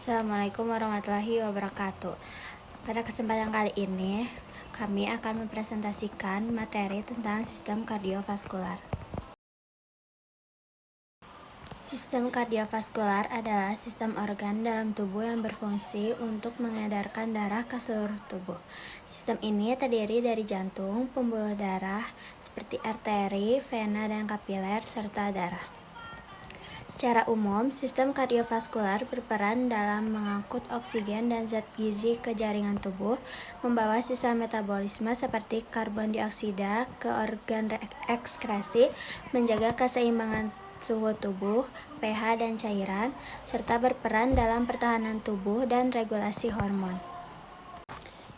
Assalamualaikum warahmatullahi wabarakatuh. Pada kesempatan kali ini, kami akan mempresentasikan materi tentang sistem kardiovaskular. Sistem kardiovaskular adalah sistem organ dalam tubuh yang berfungsi untuk mengedarkan darah ke seluruh tubuh. Sistem ini terdiri dari jantung, pembuluh darah seperti arteri, vena, dan kapiler, serta darah. Secara umum, sistem kardiovaskular berperan dalam mengangkut oksigen dan zat gizi ke jaringan tubuh, membawa sisa metabolisme seperti karbon dioksida ke organ ekskresi, menjaga keseimbangan suhu tubuh, pH dan cairan, serta berperan dalam pertahanan tubuh dan regulasi hormon.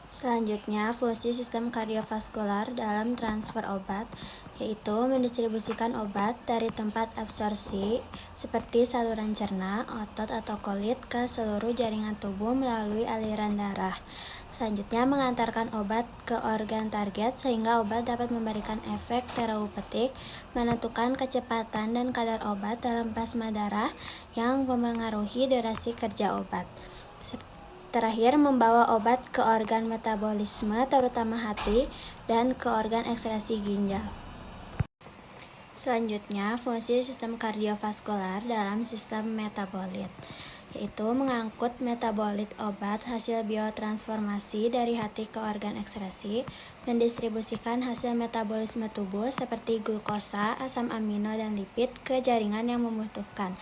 Selanjutnya, fungsi sistem kardiovaskular dalam transfer obat, yaitu mendistribusikan obat dari tempat absorpsi seperti saluran cerna, otot atau kulit ke seluruh jaringan tubuh melalui aliran darah. Selanjutnya, mengantarkan obat ke organ target sehingga obat dapat memberikan efek terapeutik, menentukan kecepatan dan kadar obat dalam plasma darah yang memengaruhi durasi kerja obat. Terakhir, membawa obat ke organ metabolisme terutama hati dan ke organ ekskresi ginjal. Selanjutnya, fungsi sistem kardiovaskular dalam sistem metabolit, yaitu mengangkut metabolit obat hasil biotransformasi dari hati ke organ ekskresi, mendistribusikan hasil metabolisme tubuh seperti glukosa, asam amino, dan lipid ke jaringan yang membutuhkan,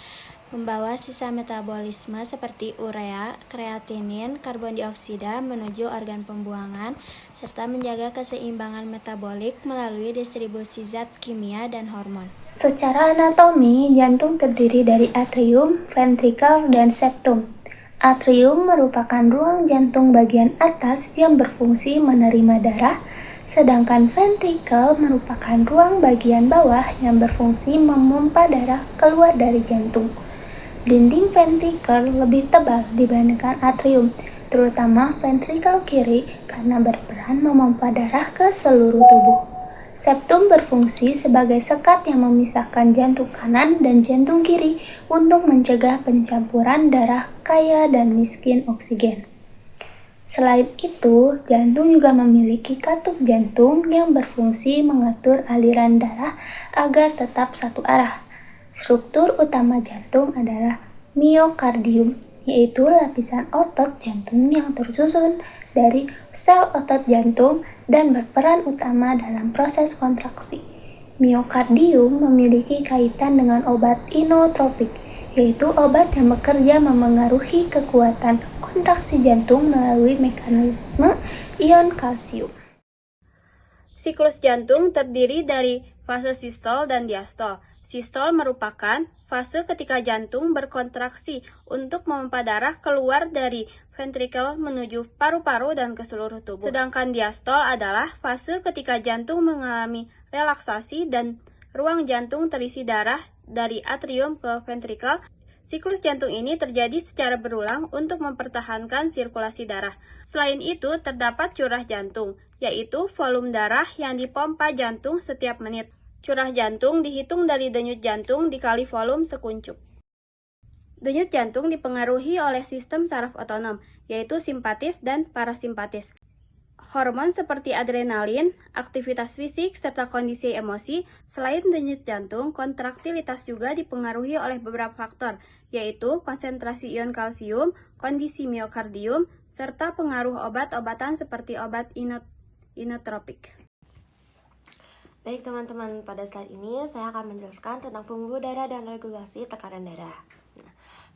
membawa sisa metabolisme seperti urea, kreatinin, karbon dioksida menuju organ pembuangan, serta menjaga keseimbangan metabolik melalui distribusi zat kimia dan hormon. Secara anatomi, jantung terdiri dari atrium, ventrikel, dan septum. Atrium merupakan ruang jantung bagian atas yang berfungsi menerima darah, sedangkan ventrikel merupakan ruang bagian bawah yang berfungsi memompa darah keluar dari jantung. Dinding ventrikel lebih tebal dibandingkan atrium, terutama ventrikel kiri karena berperan memompa darah ke seluruh tubuh. Septum berfungsi sebagai sekat yang memisahkan jantung kanan dan jantung kiri untuk mencegah pencampuran darah kaya dan miskin oksigen. Selain itu, jantung juga memiliki katup jantung yang berfungsi mengatur aliran darah agar tetap satu arah. Struktur utama jantung adalah miokardium, yaitu lapisan otot jantung yang tersusun dari sel otot jantung dan berperan utama dalam proses kontraksi. Miokardium memiliki kaitan dengan obat inotropik, yaitu obat yang bekerja memengaruhi kekuatan kontraksi jantung melalui mekanisme ion kalsium. Siklus jantung terdiri dari fase sistol dan diastol. Sistol merupakan fase ketika jantung berkontraksi untuk memompa darah keluar dari ventrikel menuju paru-paru dan ke seluruh tubuh. Sedangkan diastol adalah fase ketika jantung mengalami relaksasi dan ruang jantung terisi darah dari atrium ke ventrikel. Siklus jantung ini terjadi secara berulang untuk mempertahankan sirkulasi darah. Selain itu, terdapat curah jantung, yaitu volume darah yang dipompa jantung setiap menit. Curah jantung dihitung dari denyut jantung dikali volume sekuncup. Denyut jantung dipengaruhi oleh sistem saraf otonom, yaitu simpatis dan parasimpatis. Hormon seperti adrenalin, aktivitas fisik, serta kondisi emosi. Selain denyut jantung, kontraktilitas juga dipengaruhi oleh beberapa faktor, yaitu konsentrasi ion kalsium, kondisi miokardium, serta pengaruh obat-obatan seperti obat inotropik. Baik teman-teman, pada slide ini saya akan menjelaskan tentang pembuluh darah dan regulasi tekanan darah.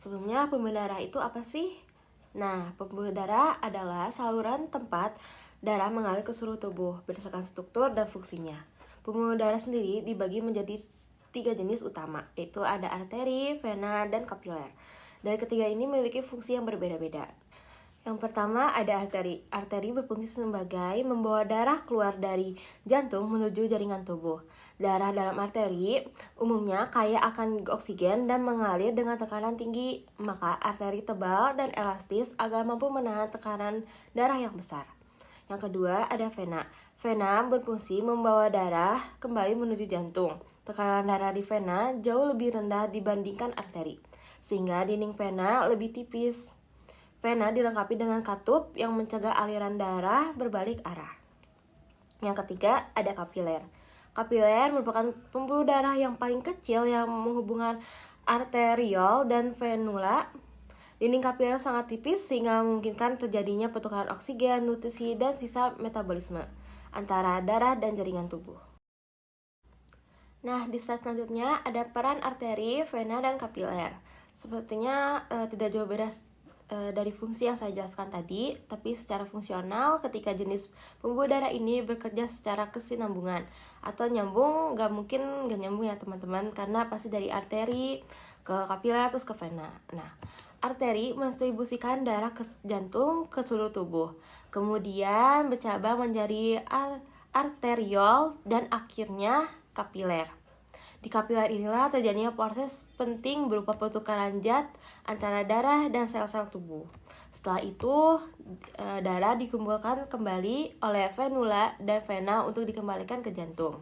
Sebelumnya, pembuluh darah itu apa sih? Pembuluh darah adalah saluran tempat darah mengalir ke seluruh tubuh berdasarkan struktur dan fungsinya. Pembuluh darah sendiri dibagi menjadi 3 jenis utama, yaitu ada arteri, vena, dan kapiler. Dari ketiga ini memiliki fungsi yang berbeda-beda. Yang pertama ada arteri. Arteri berfungsi sebagai membawa darah keluar dari jantung menuju jaringan tubuh. Darah dalam arteri umumnya kaya akan oksigen dan mengalir dengan tekanan tinggi, maka arteri tebal dan elastis agar mampu menahan tekanan darah yang besar. Yang kedua ada vena. Vena berfungsi membawa darah kembali menuju jantung. Tekanan darah di vena jauh lebih rendah dibandingkan arteri, sehingga dinding vena lebih tipis. Vena dilengkapi dengan katup yang mencegah aliran darah berbalik arah. Yang ketiga, ada kapiler. Kapiler merupakan pembuluh darah yang paling kecil yang menghubungkan arteriol dan venula. Dinding kapiler sangat tipis sehingga memungkinkan terjadinya pertukaran oksigen, nutrisi, dan sisa metabolisme antara darah dan jaringan tubuh. Nah, di slide selanjutnya ada peran arteri, vena, dan kapiler. Sepertinya tidak jauh beda dari fungsi yang saya jelaskan tadi, tapi secara fungsional ketika jenis pembuluh darah ini bekerja secara kesinambungan atau nyambung, gak mungkin gak nyambung ya teman-teman, karena pasti dari arteri ke kapiler terus ke vena. Nah, arteri mendistribusikan darah ke jantung ke seluruh tubuh, kemudian bercabang menjadi arteriol dan akhirnya kapiler. Di kapiler inilah terjadinya proses penting berupa pertukaran zat antara darah dan sel-sel tubuh. Setelah itu, darah dikumpulkan kembali oleh venula dan vena untuk dikembalikan ke jantung.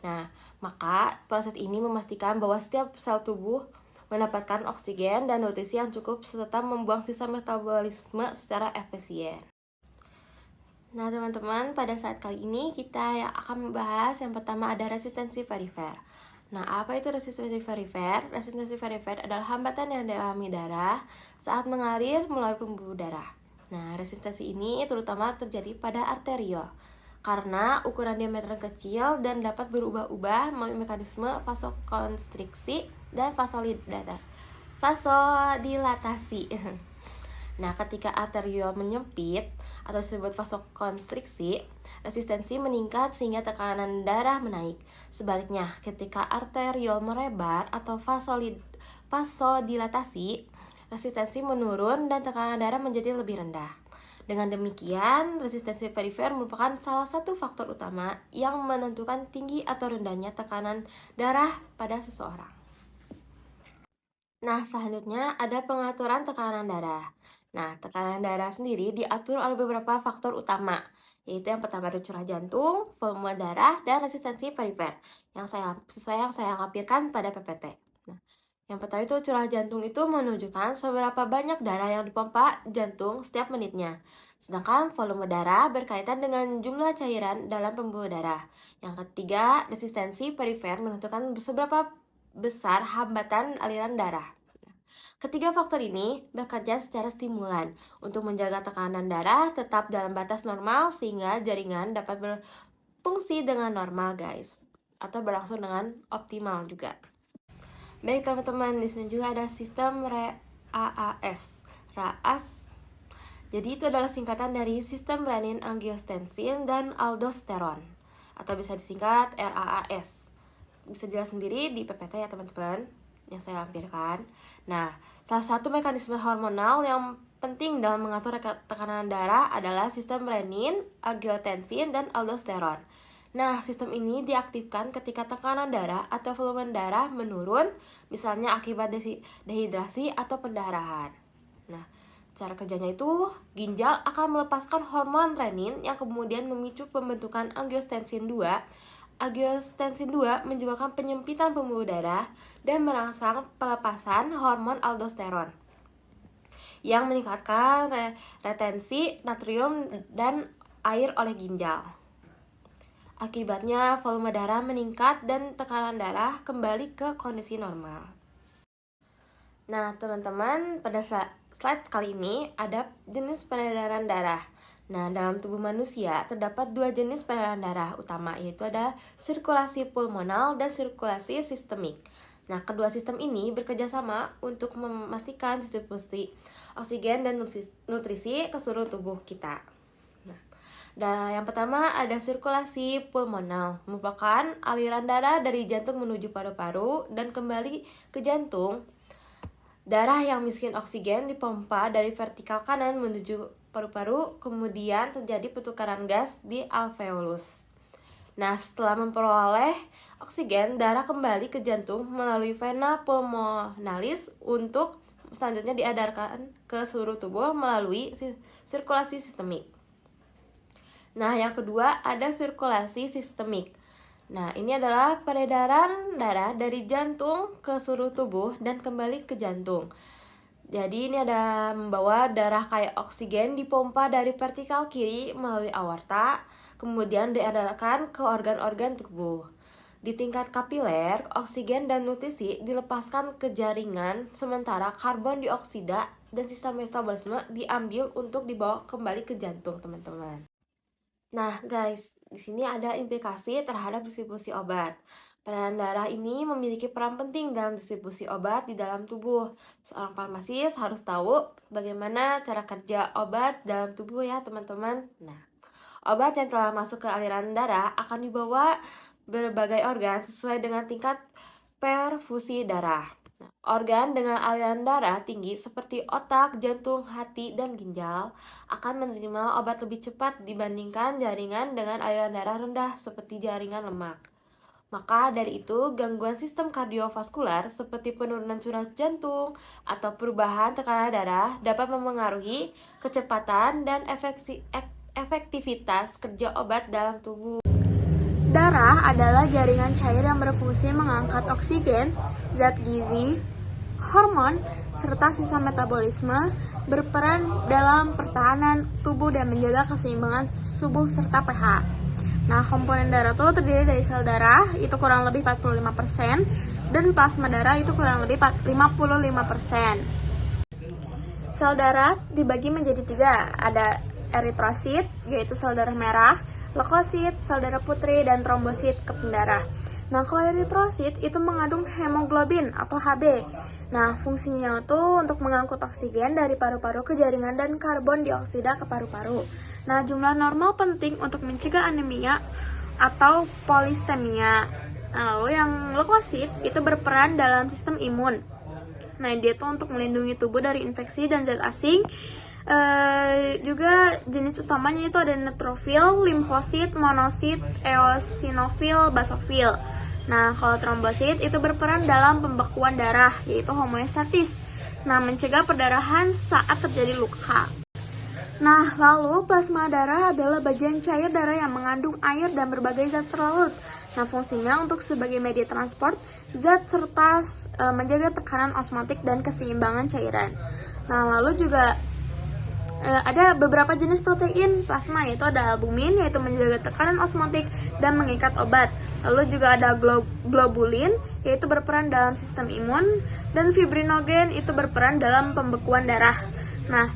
Nah, maka proses ini memastikan bahwa setiap sel tubuh mendapatkan oksigen dan nutrisi yang cukup serta membuang sisa metabolisme secara efisien. Nah, teman-teman, pada saat kali ini kita yang akan membahas yang pertama ada resistensi perifer. Nah, apa itu resistensi perifer? Resistensi perifer adalah hambatan yang dialami darah saat mengalir melalui pembuluh darah. Nah, resistensi ini terutama terjadi pada arteriol karena ukuran diameter kecil dan dapat berubah-ubah melalui mekanisme vasokonstriksi dan vasodilatasi. Nah, ketika arteriol menyempit atau disebut vasokonstriksi, resistensi meningkat sehingga tekanan darah menaik. Sebaliknya, ketika arteriol merebar atau vasodilatasi, resistensi menurun dan tekanan darah menjadi lebih rendah. Dengan demikian, resistensi perifer merupakan salah satu faktor utama yang menentukan tinggi atau rendahnya tekanan darah pada seseorang. Nah, selanjutnya ada pengaturan tekanan darah. Nah, tekanan darah sendiri diatur oleh beberapa faktor utama, yaitu yang pertama ada curah jantung, volume darah, dan resistensi perifer yang saya lampirkan pada PPT. Nah, yang pertama itu curah jantung itu menunjukkan seberapa banyak darah yang dipompa jantung setiap menitnya. Sedangkan volume darah berkaitan dengan jumlah cairan dalam pembuluh darah. Yang ketiga, resistensi perifer menentukan seberapa besar hambatan aliran darah. Ketiga faktor ini bekerja secara stimulan untuk menjaga tekanan darah tetap dalam batas normal sehingga jaringan dapat berfungsi dengan normal, guys, atau berlangsung dengan optimal juga. Baik teman-teman, di sini juga ada sistem RAAS. Jadi itu adalah singkatan dari sistem renin angiotensin dan aldosteron, atau bisa disingkat RAAS. Bisa jelas sendiri di PPT ya teman-teman yang saya lampirkan. Nah, salah satu mekanisme hormonal yang penting dalam mengatur tekanan darah adalah sistem renin, angiotensin, dan aldosteron. Nah, sistem ini diaktifkan ketika tekanan darah atau volume darah menurun, misalnya akibat dehidrasi atau pendarahan. Nah, cara kerjanya itu, ginjal akan melepaskan hormon renin yang kemudian memicu pembentukan angiotensin 2. Angiotensin 2 menyebabkan penyempitan pembuluh darah dan merangsang pelepasan hormon aldosteron yang meningkatkan retensi natrium dan air oleh ginjal. Akibatnya volume darah meningkat dan tekanan darah kembali ke kondisi normal. Nah, teman-teman, pada slide kali ini ada jenis peredaran darah. Nah, dalam tubuh manusia terdapat dua jenis peredaran darah utama, yaitu ada sirkulasi pulmonal dan sirkulasi sistemik. Nah, kedua sistem ini bekerja sama untuk memastikan distribusi oksigen dan nutrisi ke seluruh tubuh kita. Nah, yang pertama ada sirkulasi pulmonal, merupakan aliran darah dari jantung menuju paru-paru dan kembali ke jantung. Darah yang miskin oksigen dipompa dari vertikal kanan menuju paru-paru, kemudian terjadi pertukaran gas di alveolus. Nah, setelah memperoleh oksigen, darah kembali ke jantung melalui vena pulmonalis untuk selanjutnya diedarkan ke seluruh tubuh melalui sirkulasi sistemik. Nah, yang kedua ada sirkulasi sistemik. Nah, ini adalah peredaran darah dari jantung ke seluruh tubuh dan kembali ke jantung. Jadi ini ada membawa darah kayak oksigen dipompa dari vertikal kiri melalui aorta, kemudian diedarkan ke organ-organ tubuh. Di tingkat kapiler, oksigen dan nutrisi dilepaskan ke jaringan, sementara karbon dioksida dan sistem metabolisme diambil untuk dibawa kembali ke jantung, teman-teman. Nah, guys, di sini ada implikasi terhadap distribusi obat. Peredaran darah ini memiliki peran penting dalam distribusi obat di dalam tubuh. Seorang farmasis harus tahu bagaimana cara kerja obat dalam tubuh ya, teman-teman. Nah, obat yang telah masuk ke aliran darah akan dibawa berbagai organ sesuai dengan tingkat perfusi darah. Nah, organ dengan aliran darah tinggi seperti otak, jantung, hati, dan ginjal akan menerima obat lebih cepat dibandingkan jaringan dengan aliran darah rendah seperti jaringan lemak. Maka dari itu, gangguan sistem kardiovaskular seperti penurunan curah jantung atau perubahan tekanan darah dapat memengaruhi kecepatan dan efektivitas kerja obat dalam tubuh. Darah adalah jaringan cair yang berfungsi mengangkat oksigen, zat gizi, hormon, serta sistem metabolisme, berperan dalam pertahanan tubuh dan menjaga keseimbangan tubuh serta pH. Nah, komponen darah itu terdiri dari sel darah, itu kurang lebih 45%, dan plasma darah itu kurang lebih 55%. Sel darah dibagi menjadi 3, ada eritrosit, yaitu sel darah merah, leukosit, sel darah putih, dan trombosit keping darah. Nah, kalau eritrosit itu mengandung hemoglobin atau Hb. Nah, fungsinya itu untuk mengangkut oksigen dari paru-paru ke jaringan dan karbon dioksida ke paru-paru. Nah, jumlah normal penting untuk mencegah anemia atau polistemia. Nah, lalu yang leukosit itu berperan dalam sistem imun. Nah, dia itu untuk melindungi tubuh dari infeksi dan zat asing. Juga jenis utamanya itu ada neutrofil, limfosit, monosit, eosinofil, basofil. Nah, kalau trombosit itu berperan dalam pembekuan darah, yaitu homeostatis. Nah, mencegah perdarahan saat terjadi luka. Nah, lalu plasma darah adalah bagian cair darah yang mengandung air dan berbagai zat terlarut. Nah, fungsinya untuk sebagai media transport zat serta menjaga tekanan osmotik dan keseimbangan cairan. Nah, lalu juga ada beberapa jenis protein plasma, yaitu ada albumin, yaitu menjaga tekanan osmotik dan mengikat obat. Lalu juga ada globulin, yaitu berperan dalam sistem imun, dan fibrinogen itu berperan dalam pembekuan darah. Nah,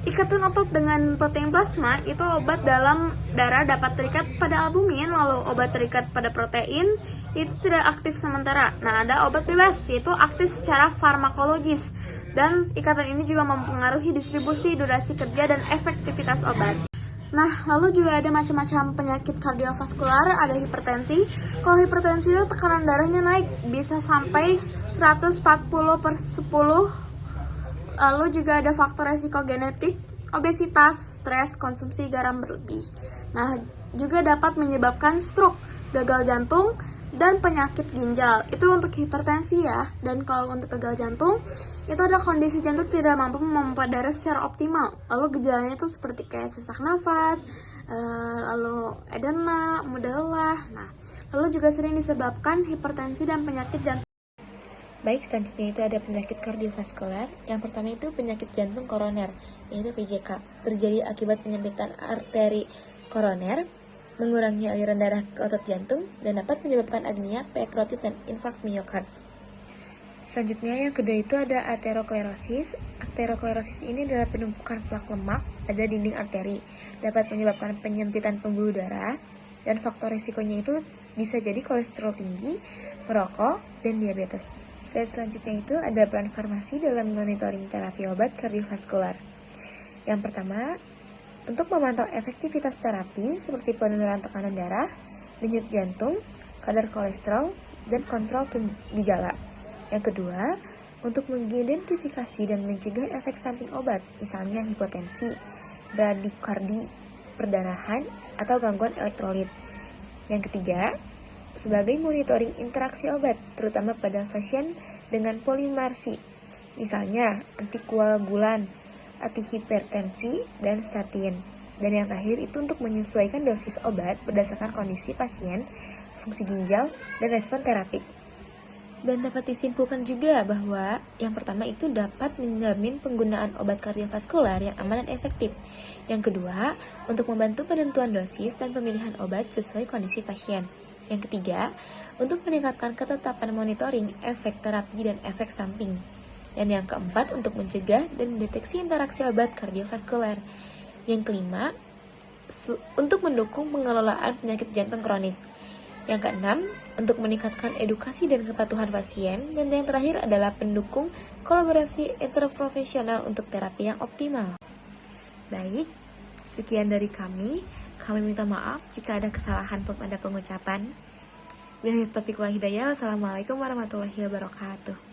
ikatan otot dengan protein plasma itu obat dalam darah dapat terikat pada albumin, lalu obat terikat pada protein itu tidak aktif sementara. Nah, ada obat bebas, yaitu aktif secara farmakologis. Dan ikatan ini juga mempengaruhi distribusi, durasi kerja, dan efektivitas obat. Nah, lalu juga ada macam-macam penyakit kardiovaskular, ada hipertensi. Kalau hipertensi itu tekanan darahnya naik, bisa sampai 140/10. Lalu juga ada faktor resiko genetik, obesitas, stres, konsumsi garam berlebih. Nah, juga dapat menyebabkan stroke, gagal jantung, dan penyakit ginjal. Itu untuk hipertensi ya. Dan kalau untuk gagal jantung, itu ada kondisi jantung tidak mampu memompa darah secara optimal. Lalu gejalanya itu seperti kayak sesak nafas, lalu edema, mudah lelah. Nah, lalu juga sering disebabkan hipertensi dan penyakit jantung. Baik, selanjutnya itu ada penyakit kardiovaskular. Yang pertama itu penyakit jantung koroner, yaitu PJK. Terjadi akibat penyempitan arteri koroner, mengurangi aliran darah ke otot jantung, dan dapat menyebabkan anemia, perekrotis, dan infark miokards. Selanjutnya yang kedua itu ada ateroklerosis. Ateroklerosis ini adalah penumpukan plak lemak pada dinding arteri, dapat menyebabkan penyempitan pembuluh darah, dan faktor risikonya itu bisa jadi kolesterol tinggi, merokok, dan diabetes. Selanjutnya itu ada peran farmasi dalam monitoring terapi obat kardiovaskular. Yang pertama, untuk memantau efektivitas terapi seperti penurunan tekanan darah, denyut jantung, kadar kolesterol, dan kontrol gejala. Yang kedua, untuk mengidentifikasi dan mencegah efek samping obat, misalnya hipotensi, bradikardi, perdarahan, atau gangguan elektrolit. Yang ketiga, sebagai monitoring interaksi obat, terutama pada pasien dengan polimarsi, misalnya antikoagulan, antihipertensi, dan statin. Dan yang terakhir itu untuk menyesuaikan dosis obat berdasarkan kondisi pasien, fungsi ginjal, dan respon terapik. Dan dapat disimpulkan juga bahwa yang pertama itu dapat menjamin penggunaan obat kardiovaskular yang aman dan efektif. Yang kedua, untuk membantu penentuan dosis dan pemilihan obat sesuai kondisi pasien. Yang ketiga, untuk meningkatkan ketetapan monitoring efek terapi dan efek samping. Dan yang keempat, untuk mencegah dan mendeteksi interaksi obat kardiovaskular. Yang kelima, untuk mendukung pengelolaan penyakit jantung kronis. Yang keenam, untuk meningkatkan edukasi dan kepatuhan pasien. Dan yang terakhir adalah pendukung kolaborasi interprofesional untuk terapi yang optimal. Baik, sekian dari kami. Kami minta maaf jika ada kesalahan pada pengucapan. Billahi taufiq wal hidayah. Wassalamualaikum warahmatullahi wabarakatuh.